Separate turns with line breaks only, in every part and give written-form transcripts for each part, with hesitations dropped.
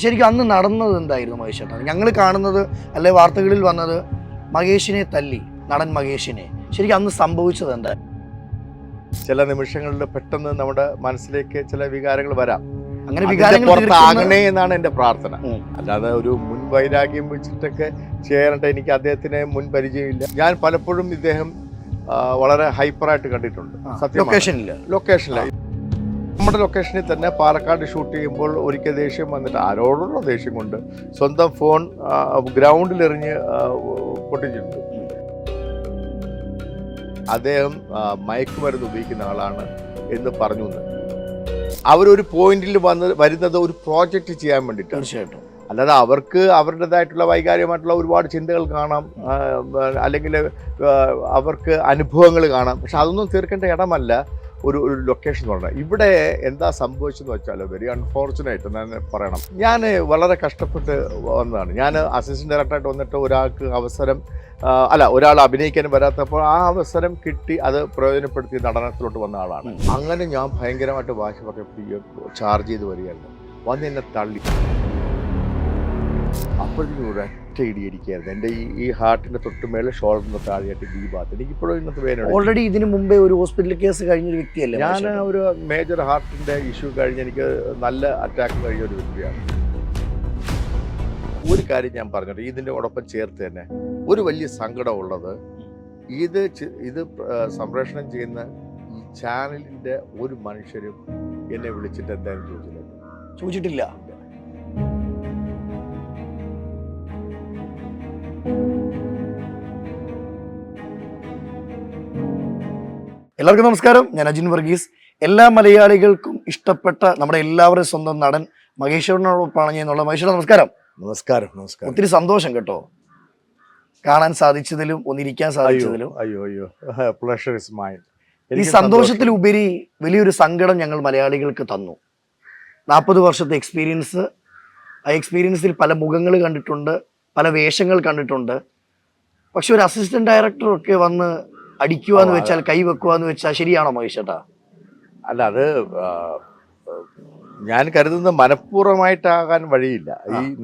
ശരിക്കും അന്ന് നടന്നത് എന്തായിരുന്നു മഹേഷ് ചേട്ടാ? ഞങ്ങൾ കാണുന്നത് അല്ലെ വാർത്തകളിൽ വന്നത് മഹേഷിനെ തല്ലി, നടൻ മഹേഷിനെ. ശരിക്കും അന്ന് സംഭവിച്ചത് എന്താ?
ചില നിമിഷങ്ങളിൽ പെട്ടെന്ന് നമ്മുടെ മനസ്സിലേക്ക് ചില വികാരങ്ങൾ വരാം.
അങ്ങനെ വികാരങ്ങൾ
പുറത്താകണേ എന്നാണ് എൻ്റെ പ്രാർത്ഥന. അല്ലാതെ ഒരു മുൻ വൈരാഗ്യം വെച്ചിട്ടൊക്കെ ചെയ്യാനായിട്ട് എനിക്ക് അദ്ദേഹത്തിന് മുൻ പരിചയമില്ല. ഞാൻ പലപ്പോഴും ഇദ്ദേഹം വളരെ ഹൈപ്പറായിട്ട് കണ്ടിട്ടുണ്ട്. ലൊക്കേഷനില്ല നമ്മുടെ ലൊക്കേഷനിൽ തന്നെ പാലക്കാട് ഷൂട്ട് ചെയ്യുമ്പോൾ ഒരിക്കൽ ദേഷ്യം വന്നിട്ട് ആരോടുള്ള ദേഷ്യം കൊണ്ട് സ്വന്തം ഫോൺ ഗ്രൗണ്ടിലെറിഞ്ഞ് പൊട്ടിച്ചിട്ടുണ്ട്. അദ്ദേഹം മയക്കുമരുന്ന് ഉപയോഗിക്കുന്ന ആളാണ് എന്ന് പറഞ്ഞു. അവരൊരു പോയിന്റിൽ വരുന്നത് ഒരു പ്രോജക്റ്റ് ചെയ്യാൻ വേണ്ടിയിട്ട്.
തീർച്ചയായിട്ടും.
അല്ലാതെ അവർക്ക് അവരുടേതായിട്ടുള്ള വൈകാരികമായിട്ടുള്ള ഒരുപാട് ചിന്തകൾ കാണാം, അല്ലെങ്കിൽ അവർക്ക് അനുഭവങ്ങൾ കാണാം. പക്ഷെ അതൊന്നും തീർക്കേണ്ട ഇടമല്ല ഒരു ലൊക്കേഷൻ എന്ന് പറഞ്ഞാൽ. ഇവിടെ എന്താ സംഭവിച്ചെന്ന് വെച്ചാൽ വെരി അൺഫോർച്ചുനേറ്റ് എന്ന് പറയണം. ഞാൻ വളരെ കഷ്ടപ്പെട്ട് വന്നതാണ്. ഞാൻ അസിസ്റ്റന്റ് ഡയറക്ടറായിട്ട് വന്നിട്ട് ഒരാൾക്ക് ഒരാൾ അഭിനയിക്കാൻ വരാത്തപ്പോൾ ആ അവസരം കിട്ടി, അത് പ്രയോജനപ്പെടുത്തി നടനത്തിലോട്ട് വന്ന ആളാണ്. അങ്ങനെ ഞാൻ ഭയങ്കരമായിട്ട് വാശി പറഞ്ഞപ്പോൾ ചാർജ് ചെയ്ത് വരികയായിരുന്നു. വന്ന് എന്നെ തള്ളി. അപ്പോഴേക്കും ഒരൊറ്റ ഇടിയിരിക്കുകയായിരുന്നു. എൻ്റെ ഈ ഹാർട്ടിൻ്റെ തൊട്ട് മേലെ ഷോൾഡറിൻ്റെ താഴെയായിട്ട് ഈ ഭാഗത്ത്. എനിക്കിപ്പോഴും ഇന്നത്തെ വേദന.
ഓൾറെഡി ഇതിന് മുമ്പേ ഒരു ഹോസ്പിറ്റൽ കേസ് കഴിഞ്ഞൊരു വ്യക്തിയല്ലേ?
ഞാൻ ഒരു മേജർ ഹാർട്ടിൻ്റെ ഇഷ്യൂ കഴിഞ്ഞ് എനിക്ക് നല്ല അറ്റാക്ക് കഴിഞ്ഞ ഒരു വ്യക്തിയാണ്. ഒരു കാര്യം ഞാൻ പറഞ്ഞിട്ട് ഇതിൻ്റെ ഒപ്പം ചേർത്ത് തന്നെ ഒരു വലിയ സങ്കടമുള്ളത്, ഇത് സംപ്രേഷണം ചെയ്യുന്ന ഈ ചാനലിൻ്റെ ഒരു മനുഷ്യരും എന്നെ വിളിച്ചിട്ട് എന്തായാലും
ചോദിച്ചിട്ടില്ല. എല്ലാവർക്കും നമസ്കാരം. ഞാൻ അജിൻ വർഗീസ്. എല്ലാ മലയാളികൾക്കും ഇഷ്ടപ്പെട്ട നമ്മുടെ എല്ലാവരുടെയും സ്വന്തം നടൻ മഹേശ്വരനോടൊപ്പമാണ് ഞാൻ എന്നുള്ള. മഹേശ്വരൻ നമസ്കാരം.
നമസ്കാരം.
ഒത്തിരി സന്തോഷം കേട്ടോ, കാണാൻ സാധിച്ചതിലും ഒന്നിരിക്കാൻ സാധിച്ചതിലും.
Pleasure is mine.
ഈ സന്തോഷത്തിലുപരി വലിയൊരു സങ്കടം ഞങ്ങൾ മലയാളികൾക്ക് തന്നു. 40 വർഷത്തെ എക്സ്പീരിയൻസ്, ആ എക്സ്പീരിയൻസിൽ പല മുഖങ്ങൾ കണ്ടിട്ടുണ്ട്, പല വേഷങ്ങൾ കണ്ടിട്ടുണ്ട്. പക്ഷെ ഒരു അസിസ്റ്റന്റ് ഡയറക്ടറൊക്കെ വന്ന് അടിക്കുക എന്ന് വെച്ചാൽ, കൈ വെക്കുക എന്ന് വെച്ചാൽ ശരിയാണോ മഹേഷ് ചേട്ടാ?
അല്ല, അത് ഞാൻ കരുതുന്നത് മനഃപൂർവ്വമായിട്ടാകാൻ വഴിയില്ല.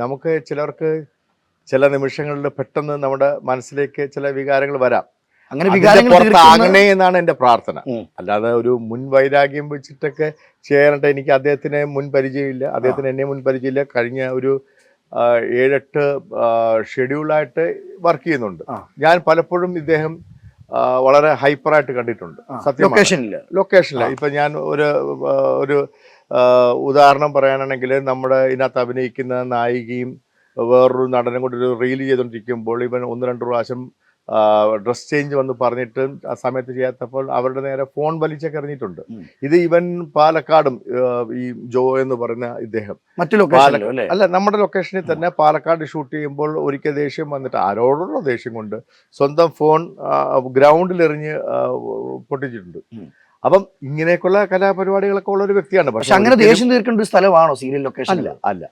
നമുക്ക് ചിലർക്ക് ചില നിമിഷങ്ങളിൽ പെട്ടെന്ന് നമ്മുടെ മനസ്സിലേക്ക് ചില വികാരങ്ങൾ വരാം.
അങ്ങനെ വികാരങ്ങൾ
പുറത്താകണേ എന്നാണ് എൻ്റെ പ്രാർത്ഥന. അല്ലാതെ ഒരു മുൻ വൈരാഗ്യം വെച്ചിട്ടൊക്കെ ചെയ്യാനായിട്ട് എനിക്ക് അദ്ദേഹത്തിന് മുൻ പരിചയമില്ല, അദ്ദേഹത്തിന് എന്നെ മുൻ പരിചയമില്ല. കഴിഞ്ഞ ഒരു 7-8 ഷെഡ്യൂളായിട്ട് വർക്ക് ചെയ്യുന്നുണ്ട്. ഞാൻ പലപ്പോഴും ഇദ്ദേഹം വളരെ ഹൈപ്പറായിട്ട് കണ്ടിട്ടുണ്ട്. ലൊക്കേഷനില്ല. ഇപ്പൊ ഞാൻ ഒരു ഉദാഹരണം പറയാനാണെങ്കിൽ, നമ്മുടെ ഇതിനകത്ത് അഭിനയിക്കുന്ന നായികയും വേറൊരു നടനും കൂടി ഒരു റീൽ ചെയ്തുകൊണ്ടിരിക്കുമ്പോൾ ഇവൻ 1-2 പ്രാവശ്യം ഡ്രസ് ചേഞ്ച് വന്ന് പറഞ്ഞിട്ട് ആ സമയത്ത് ചെയ്യാത്തപ്പോൾ അവരുടെ നേരെ ഫോൺ വലിച്ചൊക്കെ എറിഞ്ഞിട്ടുണ്ട്. ഇത് ഇവൻ പാലക്കാടും ഈ ജോ എന്ന് പറയുന്ന ഇദ്ദേഹം അല്ല, നമ്മുടെ ലൊക്കേഷനിൽ തന്നെ പാലക്കാട് ഷൂട്ട് ചെയ്യുമ്പോൾ ഒരിക്കൽ ദേഷ്യം വന്നിട്ട് ആരോടുള്ള ദേഷ്യം കൊണ്ട് സ്വന്തം ഫോൺ ഗ്രൗണ്ടിലെറിഞ്ഞ് പൊട്ടിച്ചിട്ടുണ്ട്. അപ്പം ഇങ്ങനെയൊക്കെയുള്ള കലാപരിപാടികളൊക്കെ ഉള്ള ഒരു വ്യക്തിയാണ്.
പക്ഷെ അങ്ങനെ ദേഷ്യം തീർക്കേണ്ട ഒരു സ്ഥലമാണോ സീരിയൽ ലൊക്കേഷൻ?
അല്ല,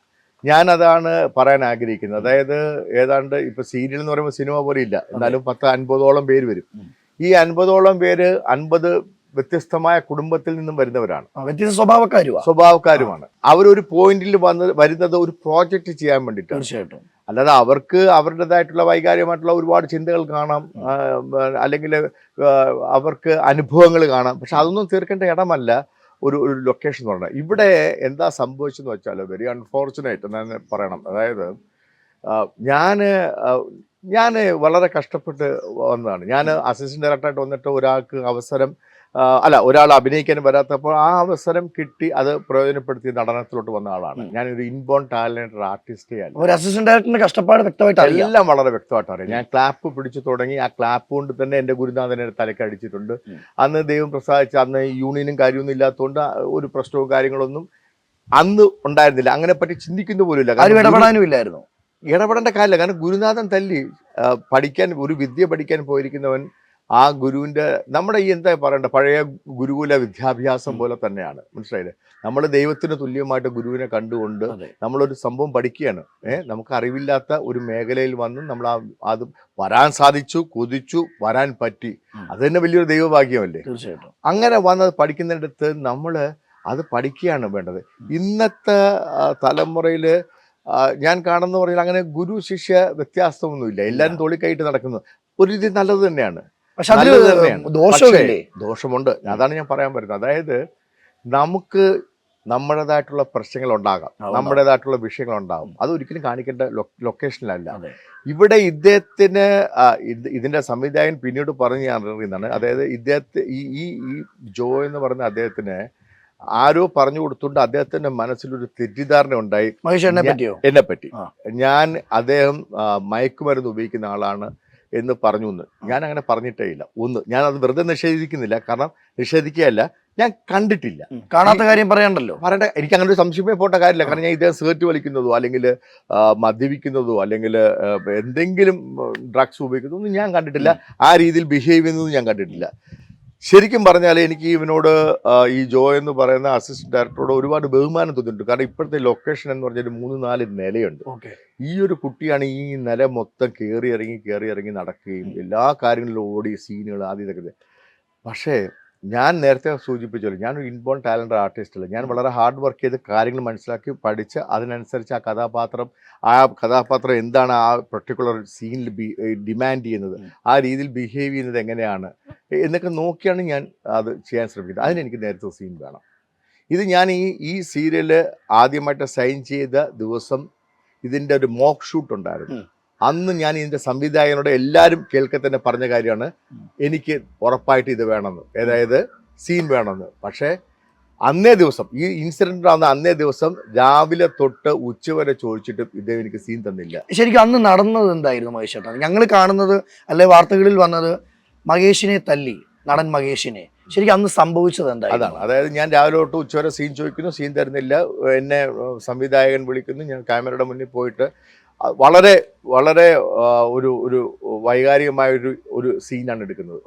ഞാനതാണ് പറയാൻ ആഗ്രഹിക്കുന്നത്. അതായത് ഏതാണ്ട് ഇപ്പൊ സീരിയൽ എന്ന് പറയുമ്പോൾ സിനിമ പോലെ ഇല്ല, എന്നാലും 10-50ഓളം പേര് വരും. ഈ 50ഓളം പേര് 50 വ്യത്യസ്തമായ കുടുംബത്തിൽ നിന്നും വരുന്നവരാണ്,
വ്യത്യസ്ത
സ്വഭാവക്കാരുമാണ്. അവരൊരു പോയിന്റിൽ വരുന്നത് ഒരു പ്രോജക്റ്റ് ചെയ്യാൻ വേണ്ടിയിട്ട്.
തീർച്ചയായിട്ടും.
അല്ലാതെ അവർക്ക് അവരുടേതായിട്ടുള്ള വൈകാരികമായിട്ടുള്ള ഒരുപാട് ചിന്തകൾ കാണാം, അല്ലെങ്കിൽ അവർക്ക് അനുഭവങ്ങൾ കാണാം. പക്ഷെ അതൊന്നും തീർക്കേണ്ട ഇടമല്ല ഒരു ലൊക്കേഷൻ എന്ന് പറഞ്ഞാൽ. ഇവിടെ എന്താ സംഭവിച്ചെന്ന് വെച്ചാൽ വെരി അൺഫോർച്ചുനേറ്റ് എന്ന് പറയണം. അതായത് ഞാൻ വളരെ കഷ്ടപ്പെട്ട് വന്നതാണ്. ഞാൻ അസിസ്റ്റന്റ് ഡയറക്ടറായിട്ട് വന്നിട്ട് ഒരാൾ അഭിനയിക്കാൻ വരാത്തപ്പോൾ ആ അവസരം കിട്ടി, അത് പ്രയോജനപ്പെടുത്തി നടനത്തിലോട്ട് വന്ന ആളാണ്. ഞാനൊരു ഇൻബോൺ ടാലന്റഡ് ആർട്ടിസ്റ്റ്.
ഒരു അസിസ്റ്റന്റ് ഡയറക്ടറിന്റെ കഷ്ടപ്പാട് വ്യക്തമായിട്ട്
എല്ലാം വളരെ വ്യക്തമായിട്ട് അറിയാം. ഞാൻ ക്ലാപ്പ് പിടിച്ചു തുടങ്ങി. ആ ക്ലാപ്പ് കൊണ്ട് തന്നെ എൻ്റെ ഗുരുനാഥനെ തലയ്ക്ക് അടിച്ചിട്ടുണ്ട്. അന്ന് ദൈവം പ്രസാദിച്ച് അന്ന് യൂണിയനും കാര്യമൊന്നും ഇല്ലാത്തതുകൊണ്ട് ഒരു പ്രശ്നവും കാര്യങ്ങളൊന്നും അന്ന് ഉണ്ടായിരുന്നില്ല. അങ്ങനെ പറ്റി ചിന്തിക്കുന്ന പോലും ഇല്ല. ഇടപെടേണ്ട കാര്യമില്ല. കാരണം ഗുരുനാഥൻ തല്ലി ഒരു വിദ്യ പഠിക്കാൻ പോയിരിക്കുന്നവൻ ആ ഗുരുവിൻ്റെ നമ്മുടെ ഈ എന്താ പറയണ്ട പഴയ ഗുരുകുല വിദ്യാഭ്യാസം പോലെ തന്നെയാണ്. മനസ്സിലായില്ലേ? നമ്മൾ ദൈവത്തിന് തുല്യമായിട്ട് ഗുരുവിനെ കണ്ടുകൊണ്ട് നമ്മളൊരു സംഭവം പഠിക്കുകയാണ്. നമുക്ക് അറിവില്ലാത്ത ഒരു മേഖലയിൽ വന്ന് നമ്മൾ അത് വരാൻ സാധിച്ചു, കൊതിച്ചു വരാൻ പറ്റി. അത് തന്നെ വലിയൊരു ദൈവഭാഗ്യമല്ലേ?
തീർച്ചയായിട്ടും.
അങ്ങനെ വന്നത് പഠിക്കുന്നിടത്ത് നമ്മൾ അത് പഠിക്കുകയാണ് വേണ്ടത്. ഇന്നത്തെ തലമുറയിൽ ഞാൻ കാണുന്ന പറഞ്ഞാൽ അങ്ങനെ ഗുരു ശിഷ്യ വ്യത്യാസമൊന്നുമില്ല. എല്ലാവരും തോളിക്കൈയിട്ട് നടക്കുന്നു. ഒരു രീതി നല്ലത് തന്നെയാണ്.
പക്ഷെ അതിൽ
നല്ലത് തന്നെയാണ്. പക്ഷേ
ദോഷമില്ലേ?
ദോഷമുണ്ട്. അതാണ് ഞാൻ പറയാൻ പറ്റുന്നത്. അതായത് നമുക്ക് നമ്മുടേതായിട്ടുള്ള പ്രശ്നങ്ങൾ ഉണ്ടാകാം, നമ്മുടേതായിട്ടുള്ള വിഷയങ്ങൾ ഉണ്ടാകും. അത് ഒരിക്കലും കാണിക്കേണ്ട ലൊക്കേഷനിലല്ല. ഇവിടെ ഇദ്ദേഹത്തിന് ഇതിന്റെ സംവിധായകൻ പിന്നീട് പറഞ്ഞ് ഞാൻ അറിയുന്നതാണ്. അതായത് ഇദ്ദേഹത്തെ ഈ ജോ എന്ന് പറയുന്ന അദ്ദേഹത്തിന് ആരോ പറഞ്ഞു കൊടുത്തുകൊണ്ട് അദ്ദേഹത്തിന്റെ മനസ്സിലൊരു തെറ്റിദ്ധാരണ ഉണ്ടായി എന്നെ പറ്റി. ഞാൻ അദ്ദേഹം മയക്കുമരുന്ന് ഉപയോഗിക്കുന്ന ആളാണ് എന്ന് പറഞ്ഞു എന്ന്. ഞാൻ അങ്ങനെ പറഞ്ഞിട്ടേ ഇല്ല. ഞാൻ അത് വെറുതെ നിഷേധിക്കുന്നില്ല, കാരണം നിഷേധിക്കുകയല്ല, ഞാൻ കണ്ടിട്ടില്ല.
കാണാത്ത കാര്യം പറയണ്ടല്ലോ.
പറയണ്ട, എനിക്ക് അങ്ങനെ ഒരു സംശയമേ പോട്ട കാര്യമില്ല. കാരണം ഞാൻ ഇദ്ദേഹം സിഗരറ്റ് വലിക്കുന്നതോ അല്ലെങ്കിൽ മദ്യപിക്കുന്നതോ അല്ലെങ്കിൽ എന്തെങ്കിലും ഡ്രഗ്സ് ഉപയോഗിക്കുന്നതൊന്നും ഞാൻ കണ്ടിട്ടില്ല. ആ രീതിയിൽ ബിഹേവ് ചെയ്യുന്നതും ഞാൻ കണ്ടിട്ടില്ല. ശരിക്കും പറഞ്ഞാൽ എനിക്ക് ഇവനോട് ഈ ജോ എന്ന് പറയുന്ന അസിസ്റ്റന്റ് ഡയറക്ടറോട് ഒരുപാട് ബഹുമാനം തോന്നിയിട്ടുണ്ട്. കാരണം ഇപ്പോഴത്തെ ലൊക്കേഷൻ എന്ന് പറഞ്ഞാൽ 3-4 നിലയുണ്ട്. ഈ ഒരു കുട്ടിയാണ് ഈ നില മൊത്തം കയറി ഇറങ്ങി നടക്കുകയും എല്ലാ കാര്യങ്ങളിലും ഓടി സീനുകൾ ആദ്യം ഇതൊക്കെ. പക്ഷേ ഞാൻ നേരത്തെ സൂചിപ്പിച്ചല്ലോ, ഞാനൊരു ഇൻബോൺ ടാലൻ്റ് ആർട്ടിസ്റ്റ് അല്ല. ഞാൻ വളരെ ഹാർഡ് വർക്ക് ചെയ്ത് കാര്യങ്ങൾ മനസ്സിലാക്കി പഠിച്ച് അതിനനുസരിച്ച് ആ കഥാപാത്രം എന്താണ് ആ പർട്ടിക്കുലർ സീനിൽ ഡിമാൻഡ് ചെയ്യുന്നത്, ആ രീതിയിൽ ബിഹേവ് ചെയ്യുന്നത് എങ്ങനെയാണ് എന്നൊക്കെ നോക്കിയാണ് ഞാൻ അത് ചെയ്യാൻ ശ്രമിക്കുന്നത്. അതിനെനിക്ക് നേരത്തെ സീൻ വേണം. ഇത് ഞാൻ ഈ സീരിയല് ആദ്യമായിട്ട് സൈൻ ചെയ്ത ദിവസം ഇതിൻ്റെ ഒരു മോക്ക് ഷൂട്ട് ഉണ്ടായിരുന്നു. അന്ന് ഞാൻ ഇതിൻ്റെ സംവിധായകനോട് എല്ലാവരും കേൾക്കെ തന്നെ പറഞ്ഞ കാര്യമാണ്, എനിക്ക് ഉറപ്പായിട്ട് ഇത് വേണമെന്ന്, അതായത് സീൻ വേണമെന്ന്. പക്ഷേ അന്നേ ദിവസം ഈ ഇൻസിഡന്റ് ആവുന്ന അന്നേ ദിവസം രാവിലെ തൊട്ട് ഉച്ചവരെ ചോദിച്ചിട്ട് ഇദ്ദേഹം എനിക്ക് സീൻ തന്നില്ല.
ശരിക്കും അന്ന് നടന്നത് എന്തായിരുന്നു മഹേഷ് ചേട്ടാ? ഞങ്ങൾ കാണുന്നത് അല്ലെ വാർത്തകളിൽ വന്നത് മഹേഷിനെ തല്ലി, നടൻ മഹേഷിനെ. ശരിക്കും അന്ന് സംഭവിച്ചത് എന്തായിരുന്നു?
അതാണ്, അതായത് ഞാൻ രാവിലെ തൊട്ട് ഉച്ചവരെ സീൻ ചോദിക്കുന്നു, സീൻ തരുന്നില്ല. എന്നെ സംവിധായകൻ വിളിക്കുന്നു, ഞാൻ ക്യാമറയുടെ മുന്നിൽ പോയിട്ട് വളരെ വളരെ ഒരു വൈകാരികമായ ഒരു സീനാണ് എടുക്കുന്നത്.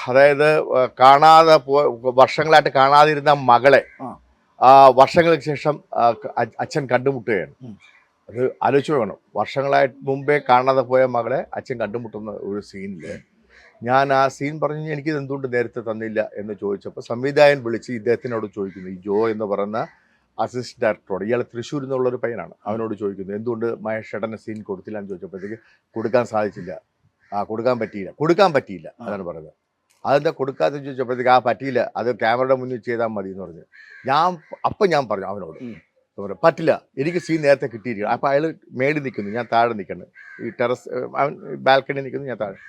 അതായത് വർഷങ്ങളായിട്ട് കാണാതിരുന്ന മകളെ വർഷങ്ങൾക്ക് ശേഷം അച്ഛൻ കണ്ടുമുട്ടുകയാണ്. അത് ആലോചിച്ച് വേണം, വർഷങ്ങളായിട്ട് മുമ്പേ കാണാതെ പോയ മകളെ അച്ഛൻ കണ്ടുമുട്ടുന്ന ഒരു സീനില് ഞാൻ ആ സീൻ പറഞ്ഞു, എനിക്കിത് എന്തുകൊണ്ട് നേരത്തെ തന്നില്ല എന്ന് ചോദിച്ചപ്പോൾ സംവിധായകൻ വിളിച്ച് ഇദ്ദേഹത്തിനോട് ചോദിക്കുന്നു, ഈ ജോ എന്ന് പറയുന്ന അസിസ്റ്റന്റ് ഡയറക്ടറോട്, ഇയാൾ തൃശ്ശൂരിൽ നിന്നുള്ളൊരു പയ്യനാണ്, അവനോട് ചോദിക്കുന്നു എന്തുകൊണ്ട് മഹേഷ് ചേട്ടനെ സീൻ കൊടുത്തില്ല എന്ന് ചോദിച്ചപ്പോഴത്തേക്ക് കൊടുക്കാൻ സാധിച്ചില്ല, കൊടുക്കാൻ പറ്റിയില്ല അതാണ് പറയുന്നത്. അതെന്താ കൊടുക്കാത്ത ചോദിച്ചപ്പോഴത്തേക്ക് പറ്റിയില്ല, അത് ക്യാമറയുടെ മുന്നിൽ ചെയ്താൽ മതി എന്ന് പറഞ്ഞു. ഞാൻ പറഞ്ഞു അവനോട്, പറ്റില്ല, എനിക്ക് സീൻ നേരത്തെ കിട്ടിയിരിക്കണം. അപ്പോൾ അയാൾ മേളിൽ നിൽക്കുന്നു, ഞാൻ താഴെ നിൽക്കുന്നു, ഈ ടെറസ് അവൻ ബാൽക്കണി നിൽക്കുന്നു, ഞാൻ താഴെ.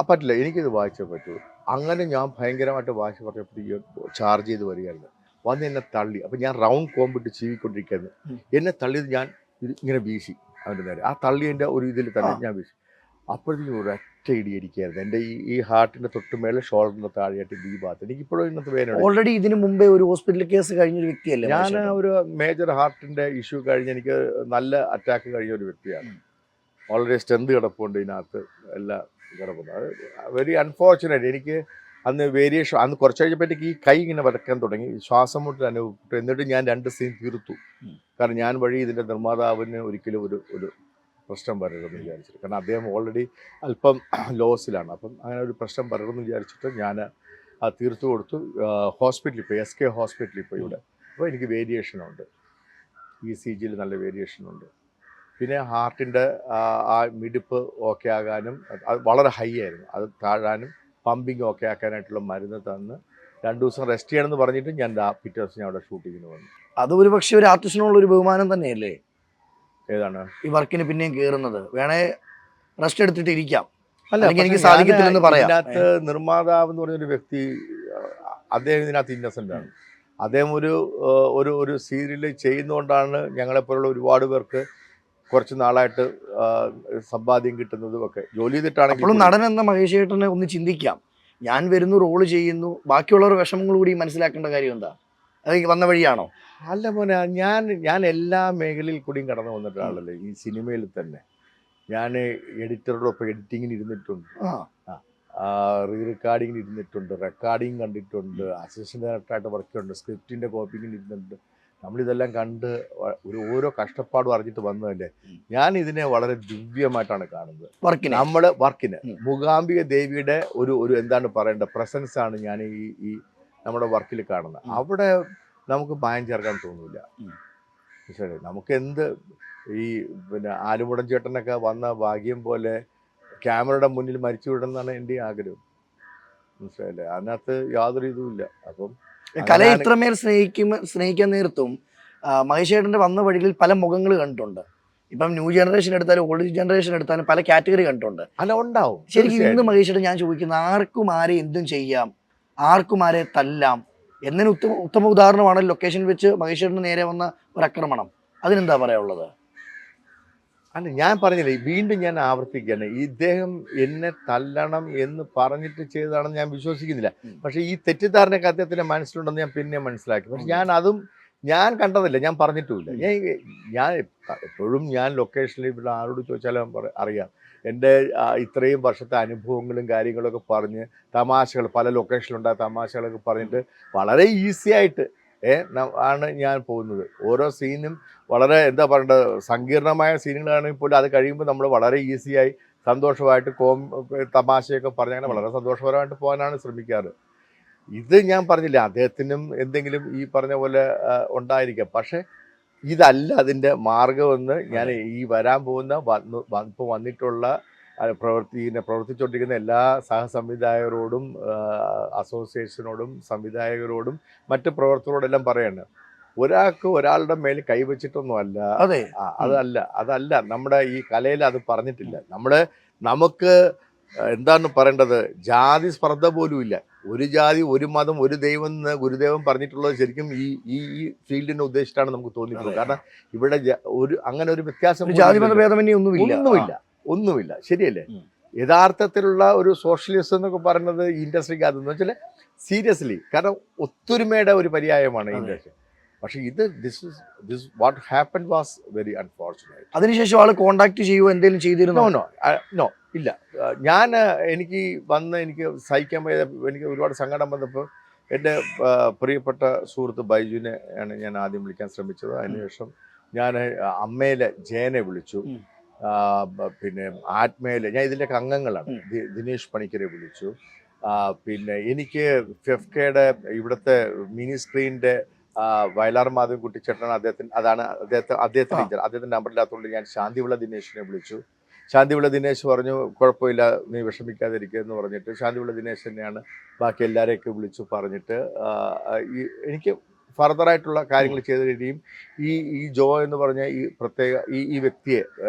പറ്റില്ല, എനിക്കിത് വായിച്ചേ പറ്റൂ. അങ്ങനെ ഞാൻ ഭയങ്കരമായിട്ട് വായിച്ച് പറഞ്ഞപ്പോൾ ചാർജ് ചെയ്ത് വരികയായിരുന്നു. വന്ന് എന്നെ തള്ളി. അപ്പം ഞാൻ റൗണ്ട് കോമ്പിട്ട് ചീവിക്കൊണ്ടിരിക്കുകയായിരുന്നു. എന്നെ തള്ളിയത് ഞാൻ ഇങ്ങനെ വീശി അവൻ്റെ നേരെ. ആ തള്ളിയതിൻ്റെ ഒരു ഇതിൽ തന്നെ ഞാൻ വീശി. അപ്പോഴത്തേക്കും ഒരൊറ്റ ഇടി അടിക്കുകയായിരുന്നു എൻ്റെ ഈ ഹാർട്ടിൻ്റെ തൊട്ട് മേലെ ഷോൾഡറിൻ്റെ താഴെയായിട്ട് ഈ ഭാഗത്ത്. എനിക്കിപ്പോഴും ഇന്നത്തെ വേദന.
ഓൾറെഡി ഇതിന് മുമ്പേ ഒരു ഹോസ്പിറ്റൽ കേസ് കഴിഞ്ഞൊരു വ്യക്തിയല്ലേ?
ഞാൻ ഒരു മേജർ ഹാർട്ടിൻ്റെ ഇഷ്യൂ കഴിഞ്ഞ് എനിക്ക് നല്ല അറ്റാക്ക് കഴിഞ്ഞ ഒരു വ്യക്തിയാണ്. വളരെ സ്ട്രെങ്ത് കിടപ്പുണ്ട് ഇതിനകത്ത്, എല്ലാം കിടപ്പുണ്ട്. അത് വെരി അൺഫോർച്ചുനേറ്റ്. എനിക്ക് അന്ന് വേരിയേഷൻ, അന്ന് കുറച്ച് കഴിഞ്ഞപ്പോഴത്തേക്ക് ഈ കൈ ഇങ്ങനെ വരയ്ക്കാൻ തുടങ്ങി, ശ്വാസം മുട്ടൽ അനുഭവപ്പെട്ടു. എന്നിട്ട് ഞാൻ 2 സീൻ തീർത്തു. കാരണം ഞാൻ വഴി ഇതിൻ്റെ നിർമ്മാതാവിന് ഒരിക്കലും ഒരു പ്രശ്നം വരരുതെന്ന് വിചാരിച്ചിട്ട്. കാരണം അദ്ദേഹം ഓൾറെഡി അല്പം ലോസിലാണ്. അപ്പം അങ്ങനെ ഒരു പ്രശ്നം വരരുതെന്ന് വിചാരിച്ചിട്ട് ഞാൻ അത് തീർത്തു കൊടുത്തു. ഹോസ്പിറ്റലിൽ പോയി, SK ഹോസ്പിറ്റലിൽ പോയി ഇവിടെ. അപ്പോൾ എനിക്ക് വേരിയേഷനുണ്ട്, ECGയിൽ നല്ല വേരിയേഷനുണ്ട്. പിന്നെ ഹാർട്ടിൻ്റെ ആ മിടിപ്പ് ഓക്കെ ആകാനും, അത് വളരെ ഹൈ ആയിരുന്നു, അത് താഴാനും പമ്പിങ് ഓക്കെ ആക്കാനായിട്ടുള്ള മരുന്ന് തന്ന് 2 ദിവസം റെസ്റ്റ് ചെയ്യണമെന്ന് പറഞ്ഞിട്ട് ഞാൻ പിറ്റേ ദിവസം ഞാൻ അവിടെ ഷൂട്ടിങ്ങിന് വന്നു.
അത് ഒരു പക്ഷേ ഒരു ആർട്ടിസ്റ്റിനുള്ള ഒരു ബഹുമാനം തന്നെയല്ലേ?
ഏതാണ് ഈ
വർക്കിന് പിന്നെയും കയറുന്നത്? വേണേ റെസ്റ്റ് എടുത്തിട്ട് ഇരിക്കാം, അല്ലെങ്കിൽ എനിക്ക് സാധിക്കത്തില്ലെന്ന് പറയാം.
ഇതിനകത്ത് നിർമ്മാതാവ് എന്ന് പറഞ്ഞൊരു വ്യക്തി, അദ്ദേഹം ഇതിനകത്ത് ഇന്നസെൻ്റ് ആണ്. അദ്ദേഹം ഒരു സീരിയൽ ചെയ്യുന്നതുകൊണ്ടാണ് ഞങ്ങളെപ്പോലുള്ള ഒരുപാട് പേർക്ക് കുറച്ച് നാളായിട്ട് സമ്പാദ്യം കിട്ടുന്നതും ഒക്കെ. ജോലി ചെയ്തിട്ടാണെങ്കിൽ
നടൻ എന്ന മഹേഷ് ചേട്ടനെ ഒന്ന് ചിന്തിക്കാം. ഞാൻ വരുന്നു, റോള് ചെയ്യുന്നു, ബാക്കിയുള്ളവരുടെ വിഷമങ്ങൾ കൂടി മനസ്സിലാക്കേണ്ട കാര്യം എന്താ? അത് വന്ന വഴിയാണോ?
അല്ല മോനെ, ഞാൻ എല്ലാ മേഖലയിൽ കൂടിയും കടന്നു വന്നിട്ടാണല്ലോ. ഈ സിനിമയിൽ തന്നെ ഞാൻ എഡിറ്ററോടൊപ്പം എഡിറ്റിങ്ങിന് ഇരുന്നിട്ടുണ്ട്, റീ റെക്കോർഡിങ്ങിന് ഇരുന്നിട്ടുണ്ട്, റെക്കോർഡിങ് കണ്ടിട്ടുണ്ട്, അസിസ്റ്റന്റ് ഡയറക്ടറായിട്ട് വർക്ക് ചെയ്തിട്ടുണ്ട്, സ്ക്രിപ്റ്റിൻ്റെ കോപ്പിങ്ങിന് ഇരുന്നിട്ടുണ്ട്. നമ്മളിതെല്ലാം കണ്ട് ഓരോ കഷ്ടപ്പാടും അറിഞ്ഞിട്ട് വന്നതല്ലേ. ഞാൻ ഇതിനെ വളരെ ദിവ്യമായിട്ടാണ് കാണുന്നത്. വർക്കിന് മൂകാംബിക ദേവിയുടെ ഒരു എന്താണ് പറയേണ്ട പ്രസൻസ് ആണ് ഞാൻ ഈ നമ്മുടെ വർക്കിൽ കാണുന്നത്. അവിടെ നമുക്ക് മായം ചേർക്കാൻ തോന്നില്ല. മനസ്സിലായി. നമുക്ക് എന്ത് ഈ പിന്നെ ആലുമുടൻ ചേട്ടനൊക്കെ വന്ന ഭാഗ്യം പോലെ ക്യാമറയുടെ മുന്നിൽ മരിച്ചു വിടുന്നതാണ് എൻ്റെ ആഗ്രഹം. മനസ്സിലായില്ലേ? അതിനകത്ത് യാതൊരു ഇതുമില്ല. അപ്പം
കലയെ ഇത്രമേൽ സ്നേഹിക്കാൻ നേരത്തും മഹേഷ് ചേട്ടൻ്റെ വന്ന വഴികളിൽ പല മുഖങ്ങൾ കണ്ടിട്ടുണ്ട്. ഇപ്പം ന്യൂ ജനറേഷൻ എടുത്താലും ഓൾഡ് ജനറേഷൻ എടുത്താലും പല കാറ്റഗറി കണ്ടിട്ടുണ്ട്.
അല്ല, ഉണ്ടാവും.
ശരിക്കും ഇന്ന് മഹേഷ് ചേട്ടൻ ഞാൻ ചോദിക്കുന്നത്, ആർക്കും ആരെ എന്തും ചെയ്യാം, ആർക്കും ആരെ തല്ലാം എന്നതിന് ഉത്തമ ഉദാഹരണമാണ് ലൊക്കേഷനിൽ വെച്ച് മഹേഷ് ചേട്ടന് നേരെ വന്ന ഒരു ആക്രമണം. അതിനെന്താ പറയാനുള്ളത്?
അല്ല, ഞാൻ പറഞ്ഞില്ലേ, വീണ്ടും ഞാൻ ആവർത്തിക്കുകയാണ്, ഇദ്ദേഹം എന്നെ തല്ലണം എന്ന് പറഞ്ഞിട്ട് ചെയ്തതാണെന്ന് ഞാൻ വിശ്വസിക്കുന്നില്ല. പക്ഷെ ഈ തെറ്റിദ്ധാരണയൊക്കെ അദ്ദേഹത്തിന്റെ മനസ്സിലുണ്ടെന്ന് ഞാൻ പിന്നെ മനസ്സിലാക്കി. പക്ഷെ ഞാൻ കണ്ടതില്ല, ഞാൻ പറഞ്ഞിട്ടുമില്ല. ഞാൻ എപ്പോഴും ഞാൻ ലൊക്കേഷനിൽ ഇവിടെ ആരോട് ചോദിച്ചാലും അറിയാം. എൻ്റെ ഇത്രയും വർഷത്തെ അനുഭവങ്ങളും കാര്യങ്ങളൊക്കെ പറഞ്ഞ് തമാശകൾ, പല ലൊക്കേഷനിലുണ്ടായ തമാശകളൊക്കെ പറഞ്ഞിട്ട് വളരെ ഈസി ആയിട്ട് ആണ് ഞാൻ പോകുന്നത്. ഓരോ സീനും വളരെ എന്താ പറയേണ്ടത്, സങ്കീർണമായ സീനുകളാണെങ്കിൽ പോലും അത് കഴിയുമ്പോൾ നമ്മൾ വളരെ ഈസിയായി സന്തോഷമായിട്ട് തമാശയൊക്കെ പറഞ്ഞ് അങ്ങനെ വളരെ സന്തോഷപരമായിട്ട് പോകാനാണ് ശ്രമിക്കാറ്. ഇത് ഞാൻ പറഞ്ഞില്ല, അദ്ദേഹത്തിനും എന്തെങ്കിലും ഈ പറഞ്ഞ പോലെ ഉണ്ടായിരിക്കാം. പക്ഷെ ഇതല്ല അതിൻ്റെ മാർഗമെന്ന് ഞാൻ ഈ വരാൻ പോകുന്ന ഇപ്പോൾ വന്നിട്ടുള്ള പ്രവർത്തിച്ചുകൊണ്ടിരിക്കുന്ന എല്ലാ സഹസംവിധായകരോടും അസോസിയേഷനോടും സംവിധായകരോടും മറ്റ് പ്രവർത്തകരോടെല്ലാം പറയാണ്, ഒരാൾക്ക് ഒരാളുടെ മേൽ കൈവച്ചിട്ടൊന്നുമല്ല. അതല്ല നമ്മുടെ ഈ കലയിൽ അത് പറഞ്ഞിട്ടില്ല. നമുക്ക് എന്താണ് പറയേണ്ടത്, ജാതി സ്പർദ്ധ പോലും ഇല്ല. ഒരു ജാതി, ഒരു മതം, ഒരു ദൈവം എന്ന് ഗുരുദേവൻ പറഞ്ഞിട്ടുള്ളത് ശരിക്കും ഈ ഫീൽഡിനെ ഉദ്ദേശിച്ചിട്ടാണ് നമുക്ക് തോന്നിയിട്ടുള്ളത്. കാരണം ഇവിടെ അങ്ങനെ ഒരു വ്യത്യാസം ഒന്നുമില്ല. ശരിയല്ലേ? യഥാർത്ഥത്തിലുള്ള ഒരു സോഷ്യലിസം എന്നൊക്കെ പറയുന്നത് ഇൻഡസ്ട്രിക്ക് അതെന്ന് വെച്ചാൽ സീരിയസ്ലി, കാരണം ഒത്തൊരുമയുടെ ഒരു പര്യായമാണ് ഇൻഡസ്ട്രി. പക്ഷെ this what happened was very unfortunate.
അതിനുശേഷം ആള് കോണ്ടാക്ട് ചെയ്യുമോ, എന്തെങ്കിലും ചെയ്തിരുന്നോ?
നോ, ഇല്ല. എനിക്ക് സഹിക്കാൻ പോയ, എനിക്ക് ഒരുപാട് സങ്കടം വന്നപ്പോൾ എൻ്റെ പ്രിയപ്പെട്ട സുഹൃത്ത് ബൈജുവിനെ ആണ് ഞാൻ ആദ്യം വിളിക്കാൻ ശ്രമിച്ചത്. അതിനുശേഷം ഞാൻ അമ്മയിലെ ജയനെ വിളിച്ചു. പിന്നെ ആത്മയിലെ, ഞാൻ ഇതിൻ്റെയൊക്കെ അംഗങ്ങളാണ്, ദിനേശ് പണിക്കരെ വിളിച്ചു. പിന്നെ എനിക്ക് ഫെഫ്കയുടെ ഇവിടുത്തെ മിനി സ്ക്രീനിൻ്റെ വയലാർ മാധവൻ കുട്ടിച്ചേട്ടനാണ് അദ്ദേഹത്തിൻ്റെ നമ്പറില്ലാത്തതുകൊണ്ട് ഞാൻ ശാന്തിവിള ദിനേശിനെ വിളിച്ചു. ശാന്തിവിള ദിനേശ് പറഞ്ഞു, കുഴപ്പമില്ല, നീ വിഷമിക്കാതിരിക്കുക എന്ന് പറഞ്ഞിട്ട് ശാന്തിവിള ദിനേശ് തന്നെയാണ് ബാക്കി എല്ലാവരെയൊക്കെ വിളിച്ചു പറഞ്ഞിട്ട് എനിക്ക് ഫർദറായിട്ടുള്ള കാര്യങ്ങൾ ചെയ്ത് കഴിയും. ഈ ജോ എന്ന് പറഞ്ഞ ഈ പ്രത്യേക ഈ വ്യക്തിയെ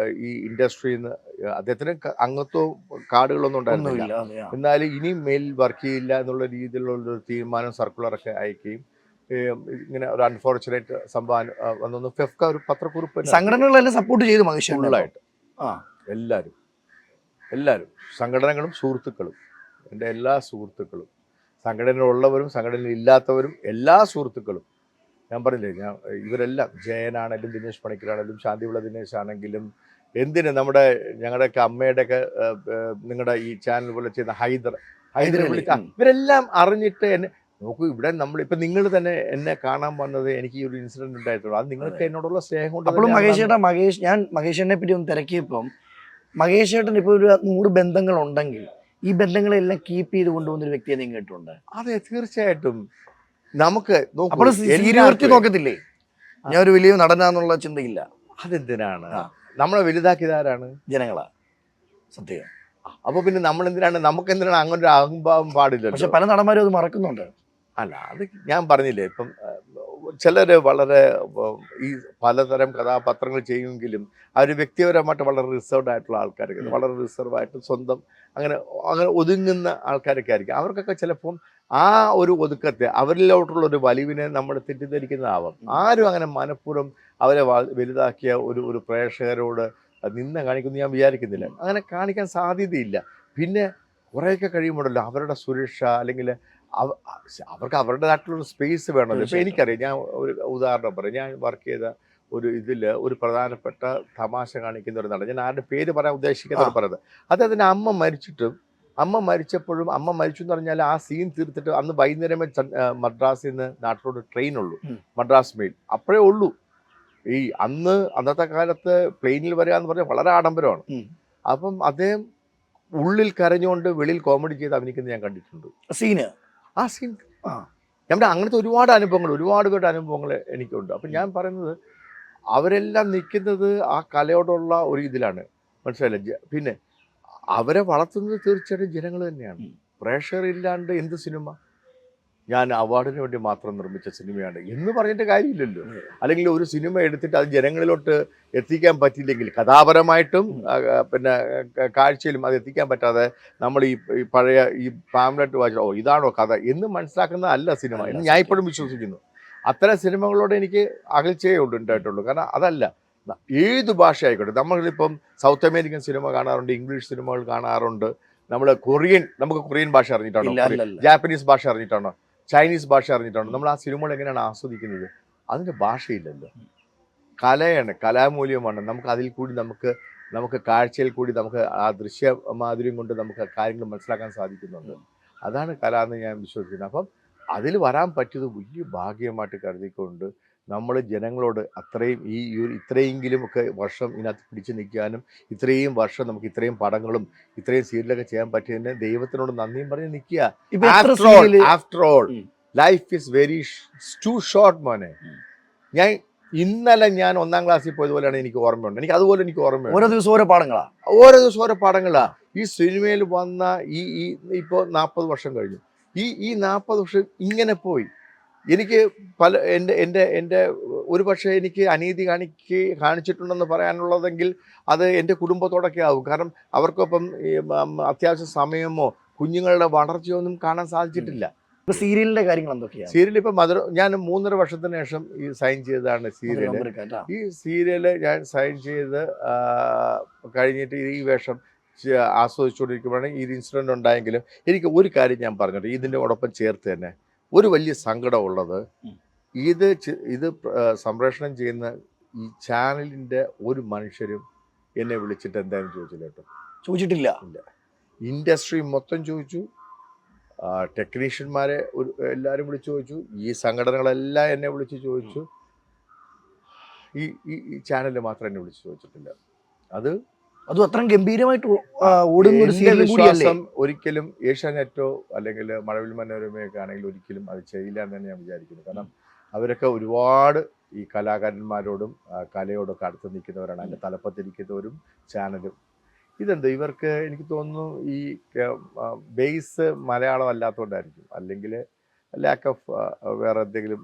ഈ ഇൻഡസ്ട്രിയിൽ നിന്ന്, അദ്ദേഹത്തിന് അംഗത്വവും കാർഡുകളൊന്നും ഉണ്ടായിരുന്നില്ല, എന്നാലും ഇനി മേൽ വർക്ക് ചെയ്യില്ല എന്നുള്ള രീതിയിലുള്ളൊരു തീരുമാനം സർക്കുലറൊക്കെ അയക്കുകയും ഇങ്ങനെ ഒരു അൺഫോർച്ചുനേറ്റ് സംഭവം വന്നു. ഫെഫ്ക ഒരു പത്രക്കുറിപ്പ്,
സംഘടനകളെല്ലാം സപ്പോർട്ട് ചെയ്തു
ഫുള്ളായിട്ട്. എല്ലാവരും സംഘടനകളും സുഹൃത്തുക്കളും, എൻ്റെ എല്ലാ സുഹൃത്തുക്കളും, സംഘടനയിലുള്ളവരും സംഘടനയിൽ ഇല്ലാത്തവരും, എല്ലാ സുഹൃത്തുക്കളും, ഞാൻ പറഞ്ഞില്ലേ, ഇവരെല്ലാം, ജയനാണെങ്കിലും ദിനേശ് പണിക്കരാണെങ്കിലും ശാന്തിവിള ദിനേശ് ആണെങ്കിലും, എന്തിന് ഞങ്ങളുടെയൊക്കെ അമ്മയുടെയൊക്കെ നിങ്ങളുടെ ഈ ചാനൽ പോലെ ചെയ്യുന്ന ഹൈദർ വിളിച്ച ഇവരെല്ലാം അറിഞ്ഞിട്ട് എന്നെ നോക്കൂ. ഇവിടെ ഇപ്പം നിങ്ങൾ തന്നെ എന്നെ കാണാൻ വന്നത് എനിക്ക് ഈ ഒരു ഇൻസിഡന്റ് ഉണ്ടായിട്ടുള്ളൂ. അത് നിങ്ങൾക്ക് എന്നോടുള്ള സ്നേഹം കൊണ്ട്.
അപ്പോൾ ഞാൻ മഹേഷിനെ പറ്റി ഒന്ന് തിരക്കിയപ്പം മഹേഷ് ചേട്ടൻ ഇപ്പോൾ ഒരു 100 ബന്ധങ്ങൾ ഉണ്ടെങ്കിൽ ഈ ബന്ധങ്ങളെല്ലാം കീപ്പ് ചെയ്ത് കൊണ്ടുപോകുന്ന ഒരു വ്യക്തിയെ നിങ്ങൾ കേട്ടിട്ടുണ്ട്?
അതെ, തീർച്ചയായിട്ടും. നമുക്ക്
നോക്കത്തില്ലേ, ഞാൻ ഒരു വലിയ നടനാന്നുള്ള ചിന്തയില്ല.
അതെന്തിനാണ്? നമ്മളെ വലുതാക്കിയതാരാണ്?
ജനങ്ങളാ. സത്യം.
അപ്പൊ പിന്നെ നമുക്ക് എന്തിനാണ് അങ്ങനെ ഒരു അഹംഭാവം പാടില്ല.
പക്ഷെ പല നടന്മാരും അത് മറക്കുന്നുണ്ട്.
അല്ല, അത് ഞാൻ പറഞ്ഞില്ലേ, ഇപ്പം ചിലർ വളരെ ഈ പലതരം കഥാപാത്രങ്ങൾ ചെയ്യുമെങ്കിലും അവർ വ്യക്തിപരമായിട്ട് വളരെ റിസർവ്ഡ് ആയിട്ടുള്ള ആൾക്കാരൊക്കെ, വളരെ റിസർവായിട്ട് സ്വന്തം അങ്ങനെ ഒതുങ്ങുന്ന ആൾക്കാരൊക്കെ ആയിരിക്കും. അവർക്കൊക്കെ ചിലപ്പം ആ ഒരു ഒതുക്കത്തെ, അവരിലോട്ടുള്ള ഒരു വലിവിനെ നമ്മൾ തെറ്റിദ്ധരിക്കുന്നതാവാം. ആരും അങ്ങനെ മനഃപൂർവ്വം അവരെ വലുതാക്കിയ ഒരു പ്രേക്ഷകരോട് നിന്ന് കാണിക്കുമെന്ന് ഞാൻ വിചാരിക്കുന്നില്ല. അങ്ങനെ കാണിക്കാൻ സാധ്യതയില്ല. പിന്നെ കുറേയൊക്കെ കഴിയുമ്പോഴല്ലോ അവരുടെ സുരക്ഷ, അല്ലെങ്കിൽ അവർക്ക് അവരുടേതായിട്ടുള്ളൊരു സ്പേസ് വേണമല്ലോ. ഇപ്പോൾ എനിക്കറിയാം, ഞാൻ ഒരു ഉദാഹരണം പറയാം. ഞാൻ വർക്ക് ചെയ്ത ഒരു പ്രധാനപ്പെട്ട തമാശ കാണിക്കുന്ന ഒരു നടൻ, ഞാൻ ആരുടെ പേര് പറയാൻ ഉദ്ദേശിക്കുന്നവർ പറയുന്നത്, അദ്ദേഹത്തിൻ്റെ അമ്മ മരിച്ചപ്പോഴും, അമ്മ മരിച്ചു എന്ന് പറഞ്ഞാൽ ആ സീൻ തീർത്തിട്ട് അന്ന് വൈകുന്നേരമേ മദ്രാസിൽ നിന്ന് നാട്ടിലോട്ട് ട്രെയിനുള്ളൂ, മദ്രാസ് മെയിൽ, അപ്പോഴേ ഉള്ളൂ. അന്നത്തെ കാലത്ത് പ്ലെയിനിൽ വരിക എന്ന് പറഞ്ഞാൽ വളരെ ആഡംബരമാണ്. അപ്പം അദ്ദേഹം ഉള്ളിൽ കരഞ്ഞുകൊണ്ട് വെളിയിൽ കോമഡി ചെയ്ത് അഭിനയിക്കുന്നത് ഞാൻ കണ്ടിട്ടുണ്ട്. ആ സീൻ നമ്മുടെ അങ്ങനത്തെ ഒരുപാട് പേരുടെ അനുഭവങ്ങൾ എനിക്കുണ്ട്. അപ്പം ഞാൻ പറയുന്നത്, അവരെല്ലാം നിൽക്കുന്നത് ആ കലയോടുള്ള ഒരു ഇതിലാണ്, മനസ്സിലായില്ലേ? പിന്നെ അവരെ വളർത്തുന്നത് തീർച്ചയായിട്ടും ജനങ്ങൾ തന്നെയാണ്. പ്രേക്ഷകരില്ലാണ്ട് എന്ത് സിനിമ? ഞാൻ അവാർഡിന് വേണ്ടി മാത്രം നിർമ്മിച്ച സിനിമയാണ് എന്ന് പറഞ്ഞിട്ട് കാര്യമില്ലല്ലോ. അല്ലെങ്കിൽ ഒരു സിനിമ എടുത്തിട്ട് അത് ജനങ്ങളിലോട്ട് എത്തിക്കാൻ പറ്റിയില്ലെങ്കിൽ കഥാപരമായിട്ടും പിന്നെ കാഴ്ചയിലും അത് എത്തിക്കാൻ പറ്റാതെ നമ്മൾ ഈ പഴയ ഈ പാംലെറ്റ് വായിച്ച ഇതാണോ കഥ എന്ന് മനസ്സിലാക്കുന്ന അല്ല സിനിമ എന്ന് ഞാൻ ഇപ്പോഴും വിശ്വസിക്കുന്നു. അത്തരം സിനിമകളോട് എനിക്ക് അകൽച്ചയേ ഉണ്ടായിട്ടുള്ളൂ. കാരണം അതല്ല, ഏത് ഭാഷ ആയിക്കോട്ടെ. നമ്മളിപ്പം സൗത്ത് അമേരിക്കൻ സിനിമ കാണാറുണ്ട്, ഇംഗ്ലീഷ് സിനിമകൾ കാണാറുണ്ട്, നമുക്ക് കൊറിയൻ ഭാഷ അറിഞ്ഞിട്ടാണോ, ജാപ്പനീസ് ഭാഷ അറിഞ്ഞിട്ടാണോ, ചൈനീസ് ഭാഷ അറിഞ്ഞിട്ടാണോ നമ്മൾ ആ സിനിമകൾ എങ്ങനെയാണ് ആസ്വദിക്കുന്നത്? അതിൻ്റെ ഭാഷയില്ലല്ലോ. കലയാണ്, കലാമൂല്യമാണ്. നമുക്ക് അതിൽ കൂടി നമുക്ക് കാഴ്ചയിൽ കൂടി നമുക്ക് ആ ദൃശ്യ മാധുര്യം കൊണ്ട് നമുക്ക് കാര്യങ്ങൾ മനസ്സിലാക്കാൻ സാധിക്കുന്നുണ്ട്. അതാണ് കല എന്ന് ഞാൻ വിശ്വസിക്കുന്നത്. അപ്പം അതിൽ വരാൻ പറ്റിയത് വലിയ ഭാഗ്യമായിട്ട് കരുതിക്കൊണ്ട് നമ്മൾ ജനങ്ങളോട് അത്രയും ഇത്രയെങ്കിലും ഒക്കെ വർഷം ഇതിനകത്ത് പിടിച്ചു നിൽക്കാനും ഇത്രയും വർഷം നമുക്ക് ഇത്രയും പടങ്ങളും ഇത്രയും സീരിയലൊക്കെ ചെയ്യാൻ പറ്റിയതിന് ദൈവത്തിനോട് നന്ദിയും പറഞ്ഞ് നിൽക്കുക. After all life is very too short മോനെ. ഇന്നലെ ഞാൻ 1ാം ക്ലാസ്സിൽ പോയതുപോലെയാണ് എനിക്ക് ഓർമ്മയുണ്ട്. എനിക്ക് ഓർമ്മയുണ്ട്.
ഓരോ ദിവസം ഓരോ പാടങ്ങളാ.
ഈ സിനിമയിൽ വന്ന ഇപ്പോൾ 40 വർഷം കഴിഞ്ഞു. ഈ 40 വർഷം ഇങ്ങനെ പോയി. എനിക്ക് എൻ്റെ ഒരു പക്ഷേ എനിക്ക് അനീതി കാണിച്ചിട്ടുണ്ടെന്ന് പറയാനുള്ളതെങ്കിൽ അത് എൻ്റെ കുടുംബത്തോടൊക്കെ ആവും. കാരണം അവർക്കൊപ്പം അത്യാവശ്യം സമയമോ കുഞ്ഞുങ്ങളുടെ വളർച്ചയോ ഒന്നും കാണാൻ സാധിച്ചിട്ടില്ല.
സീരിയലിന്റെ കാര്യങ്ങൾ എന്തൊക്കെയാണ്?
സീരിയൽ ഇപ്പം ഞാൻ 3.5 വർഷത്തിന് ശേഷം ഈ സൈൻ ചെയ്തതാണ് സീരിയല്. ഈ സീരിയല് ഞാൻ സൈൻ ചെയ്ത് കഴിഞ്ഞിട്ട് ഈ വേഷം ആസ്വദിച്ചുകൊണ്ടിരിക്കുമ്പോഴാണ് ഈ ഇൻസിഡൻറ്റ് ഉണ്ടായെങ്കിലും എനിക്ക് ഒരു കാര്യം ഞാൻ പറഞ്ഞിട്ട് ഇതിൻ്റെ ഒപ്പം ചേർത്ത് തന്നെ ഒരു വലിയ സങ്കടമുള്ളത്, ഇത് സംപ്രേഷണം ചെയ്യുന്ന ഈ ചാനലിൻ്റെ ഒരു മനുഷ്യരും എന്നെ വിളിച്ചിട്ട് എന്തായാലും ചോദിച്ചിട്ടില്ല. ഇല്ല. ഇൻഡസ്ട്രി മൊത്തം ചോദിച്ചു, ടെക്നീഷ്യന്മാരെ എല്ലാവരും വിളിച്ചു ചോദിച്ചു, ഈ സംഘടനകളെല്ലാം എന്നെ വിളിച്ച് ചോദിച്ചു. ഈ ചാനലിൽ മാത്രം എന്നെ വിളിച്ച് ചോദിച്ചിട്ടില്ല.
അതും അത്രയും ഗംഭീരമായിട്ട് ഓടുന്ന ഒരു സീരിയൽ കൂടിയല്ലേ.
ഒരിക്കലും ഏഷ്യാനെറ്റോ അല്ലെങ്കിൽ മഴവിൽ മനോരമയൊക്കെ ആണെങ്കിൽ ഒരിക്കലും അത് ചെയ്യില്ല എന്ന് തന്നെ ഞാൻ വിചാരിക്കുന്നു. കാരണം അവരൊക്കെ ഒരുപാട് ഈ കലാകാരന്മാരോടും കലയോടൊക്കെ അടുത്ത് നിൽക്കുന്നവരാണ്, അതിൻ്റെ തലപ്പത്തിരിക്കുന്നവരും ചാനലും. ഇതെന്താ ഇവർക്ക് എനിക്ക് തോന്നുന്നു ഈ ബേസ് മലയാളം അല്ലാത്തതുകൊണ്ടായിരിക്കും, അല്ലെങ്കിൽ ലാക്ക് ഓഫ് വേറെ എന്തെങ്കിലും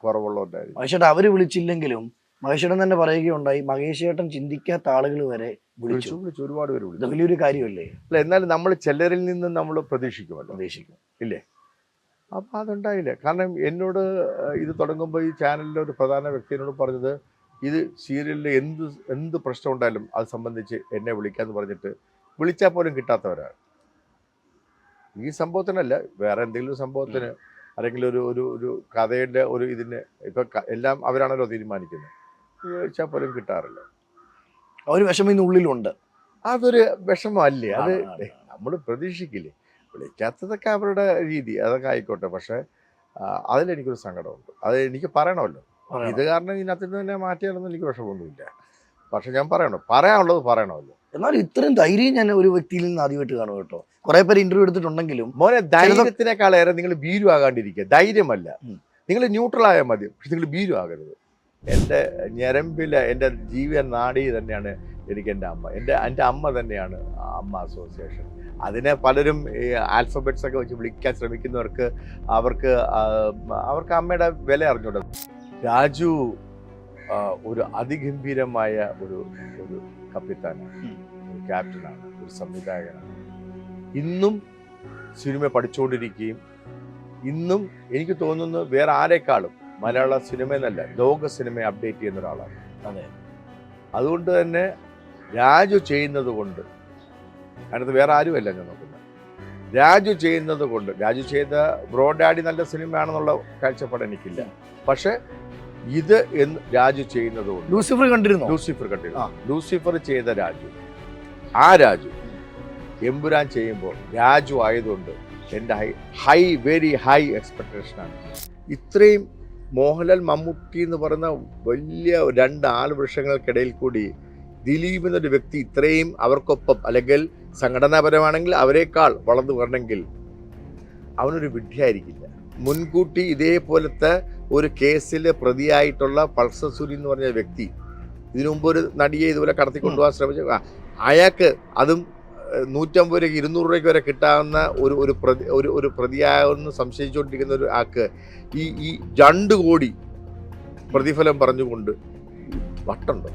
കുറവുള്ളതുകൊണ്ടായിരിക്കും.
മഹേഷേട്ടൻ അവർ വിളിച്ചില്ലെങ്കിലും മഹേഷേട്ടൻ തന്നെ പറയുകയുണ്ടായി, മഹേഷേട്ടൻ ചിന്തിക്കാത്ത ആളുകൾ വരെ വിളിച്ചു.
ഒരുപാട് പേര് വിളിച്ചു.
വലിയൊരു കാര്യമല്ലേ?
അല്ല, എന്നാലും നമ്മൾ ചിലരിൽ നിന്നും നമ്മൾ പ്രതീക്ഷിക്കും ഇല്ലേ? അപ്പം അതുണ്ടായില്ല. കാരണം എന്നോട് ഇത് തുടങ്ങുമ്പോൾ ഈ ചാനലിലെ ഒരു പ്രധാന വ്യക്തി എന്നോട് പറഞ്ഞത്, ഇത് സീരിയലിൽ എന്ത് പ്രശ്നം ഉണ്ടായാലും അത് സംബന്ധിച്ച് എന്നെ വിളിക്കാമെന്ന് പറഞ്ഞിട്ട് വിളിച്ചാൽ പോലും കിട്ടാത്തവരാണ്. ഈ സംഭവത്തിനല്ല, വേറെ എന്തെങ്കിലും സംഭവത്തിന് അല്ലെങ്കിൽ ഒരു കഥയുടെ ഇതിന് ഇപ്പം എല്ലാം അവരാണല്ലോ തീരുമാനിക്കുന്നത്. വിളിച്ചാൽ പോലും കിട്ടാറില്ല.
ഒരു വിഷമം ഇന്നുള്ളിലുണ്ട്.
അതൊരു വിഷമമല്ലേ? അത് നമ്മൾ പ്രതീക്ഷിക്കില്ലേ? വിളിക്കാത്തതൊക്കെ അവരുടെ രീതി, അതൊക്കെ ആയിക്കോട്ടെ. പക്ഷെ അതിലെനിക്കൊരു സങ്കടമുണ്ട്. അത് എനിക്ക് പറയണമല്ലോ. ഇത് കാരണം ഇതിനകത്ത് തന്നെ മാറ്റിയാലൊന്നും എനിക്ക് വിഷമമൊന്നുമില്ല. പക്ഷെ ഞാൻ പറയാനുള്ളത് പറയണമല്ലോ.
എന്നാലും ഇത്രയും ധൈര്യം ഞാൻ ഒരു വ്യക്തിയിൽ നിന്ന് ആദ്യമായിട്ട് കാണും കേട്ടോ. കുറെ പേര് ഇന്റർവ്യൂ എടുത്തിട്ടുണ്ടെങ്കിലും
മോനെ, ധൈര്യത്തിനേക്കാളേറെ നിങ്ങൾ ഭീരു ആകാണ്ടിരിക്കുക. ധൈര്യമല്ല, നിങ്ങൾ ന്യൂട്രൽ ആയാൽ മതി. പക്ഷെ നിങ്ങൾ ഭീരു ആകരുത്. എൻ്റെ ഞരമ്പിലെ എൻ്റെ ജീവൻ നാടി തന്നെയാണ് എനിക്ക് എൻ്റെ അമ്മ. എൻ്റെ അമ്മ തന്നെയാണ് അമ്മ അസോസിയേഷൻ. അതിനെ പലരും ഈ ആൽഫബറ്റ്സ് ഒക്കെ വെച്ച് വിളിക്കാൻ ശ്രമിക്കുന്നവർക്ക് അവർക്ക് അമ്മയുടെ വില അറിഞ്ഞൂടെ. രാജു ഒരു അതിഗംഭീരമായ ഒരു കപ്പിത്താനാണ്, ഒരു ക്യാപ്റ്റനാണ്, ഒരു സംവിധായകനാണ്. ഇന്നും സിനിമ പഠിച്ചുകൊണ്ടിരിക്കുകയും ഇന്നും എനിക്ക് തോന്നുന്നു വേറെ ആരെക്കാളും മലയാള സിനിമ എന്നല്ല ലോക സിനിമയെ അപ്ഡേറ്റ് ചെയ്യുന്ന ഒരാളാണ്.
അതെ.
അതുകൊണ്ട് തന്നെ രാജു ചെയ്യുന്നത് കൊണ്ട്, അതിനകത്ത് വേറെ ആരുമല്ല ഞാൻ നോക്കുന്നത്, രാജു ചെയ്യുന്നത് കൊണ്ട്, രാജു ചെയ്ത ബ്രോ ഡാഡി നല്ല സിനിമയാണെന്നുള്ള കാഴ്ചപ്പാട് എനിക്കില്ല. പക്ഷെ ഇത് രാജു ചെയ്യുന്നത് കൊണ്ട്,
ലൂസിഫർ കണ്ടിരുന്നു.
ലൂസിഫർ ചെയ്ത രാജു, ആ രാജു എമ്പുരാൻ ചെയ്യുമ്പോൾ രാജു ആയതുകൊണ്ട് എൻ്റെ വെരി ഹൈ എക്സ്പെക്ടേഷനാണ്. ഇത്രയും മോഹൻലാൽ മമ്മൂട്ടി എന്ന് പറയുന്ന വലിയ 2 ആൾവൃക്ഷങ്ങൾക്കിടയിൽ കൂടി ദിലീപ് എന്നൊരു വ്യക്തി ഇത്രയും അവർക്കൊപ്പം, അല്ലെങ്കിൽ സംഘടനാപരമാണെങ്കിൽ അവരെക്കാൾ വളർന്നു വരണമെങ്കിൽ അവനൊരു വിഡ്ഢിയായിരിക്കില്ല. മുൻകൂട്ടി ഇതേപോലത്തെ ഒരു കേസിൽ പ്രതിയായിട്ടുള്ള പൾസർ സുനി എന്ന് പറഞ്ഞ വ്യക്തി ഇതിനു മുമ്പ് ഒരു നടിയെ ഇതുപോലെ കടത്തിക്കൊണ്ടുപോകാൻ ശ്രമിച്ചു. അയാൾക്ക് അതും 150 രൂപയ്ക്ക് 200 രൂപയ്ക്ക് വരെ കിട്ടാവുന്ന ഒരു പ്രതിയാകുമെന്ന് സംശയിച്ചുകൊണ്ടിരിക്കുന്ന ഒരു ആൾക്ക് ഈ 2 കോടി പ്രതിഫലം പറഞ്ഞുകൊണ്ട് വട്ടുണ്ടോ?